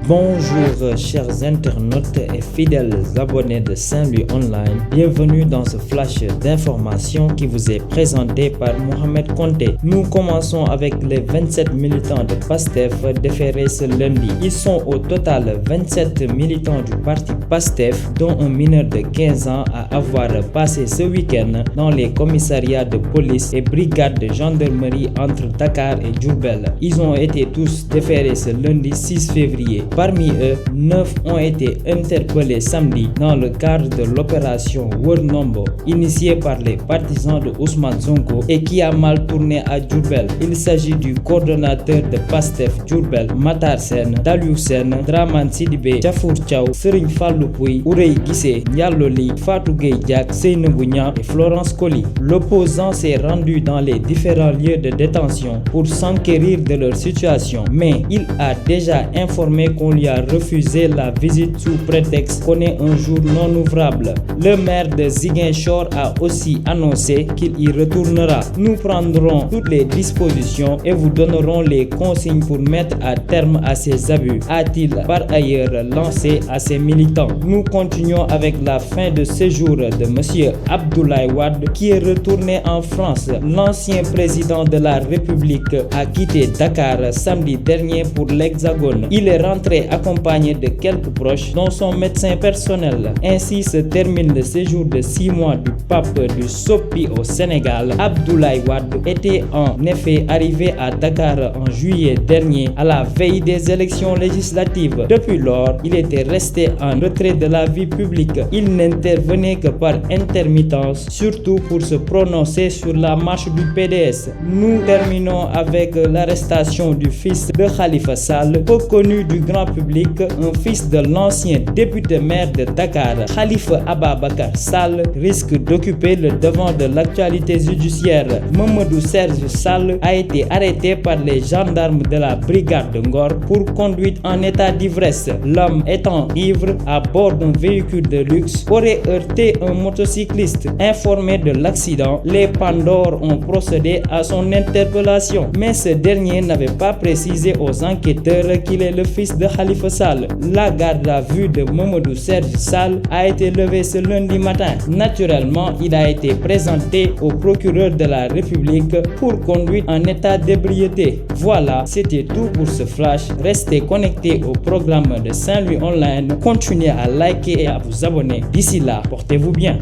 Bonjour chers internautes et fidèles abonnés de Saint-Louis Online. Bienvenue dans ce flash d'information qui vous est présenté par Mohamed Konté. Nous commençons avec les 27 militants de PASTEF déférés ce lundi. Ils sont au total 27 militants du parti PASTEF, dont un mineur de 15 ans à avoir passé ce week-end dans les commissariats de police et brigades de gendarmerie entre Dakar et Diourbel. Ils ont été tous déférés ce lundi 6 février. Parmi eux, 9 ont été interpellés samedi dans le cadre de l'opération Wër Ndombo, initiée par les partisans de Ousmane Sonko et qui a mal tourné à Diourbel. Il s'agit du coordonnateur de PASTEF Diourbel, Matar Sène, Daliou Sène, Dramane Sidibé, Diafour Thiaw, Serigne Fallou Pouye, Ourey Guissé, Ndiallo Ly, Fatou Gueye Diack, Seynabou Niang et Florence Coly. L'opposant s'est rendu dans les différents lieux de détention pour s'enquérir de leur situation, mais il a déjà informé qu'on lui a refusé la visite sous prétexte qu'on est un jour non ouvrable. Le maire de Ziguinchor a aussi annoncé qu'il y retournera. Nous prendrons toutes les dispositions et vous donnerons les consignes pour mettre à terme à ces abus, a-t-il par ailleurs lancé à ses militants. Nous continuons avec la fin de séjour de M. Abdoulaye Wade qui est retourné en France. L'ancien président de la République a quitté Dakar samedi dernier pour l'Hexagone. Il est rentré accompagné de quelques proches dont son médecin personnel. Ainsi se termine le séjour de 6 mois du pape du Sopi au Sénégal. Abdoulaye Wade était en effet arrivé à Dakar en juillet dernier à la veille des élections législatives. Depuis lors, il était resté en retrait de la vie publique. Il n'intervenait que par intermittence, surtout pour se prononcer sur la marche du PDS. Nous terminons avec l'arrestation du fils de Khalifa Sall, peu connu du grand public, un fils de l'ancien député-maire de Dakar. Khalifa Ababacar Sall risque d'occuper le devant de l'actualité judiciaire. Mamadou Serge Sall a été arrêté par les gendarmes de la brigade de Ngor pour conduite en état d'ivresse. L'homme étant ivre à bord d'un véhicule de luxe aurait heurté un motocycliste. Informé de l'accident, les Pandores ont procédé à son interpellation, mais ce dernier n'avait pas précisé aux enquêteurs qu'il est le fils de Khalifa Sall. La garde à vue de Mamadou Serge Sall a été levée ce lundi matin. Naturellement, il a été présenté au procureur de la République pour conduite en état d'ébriété. Voilà, c'était tout pour ce flash. Restez connectés au programme de Saint-Louis Online. Continuez à liker et à vous abonner. D'ici là, portez-vous bien.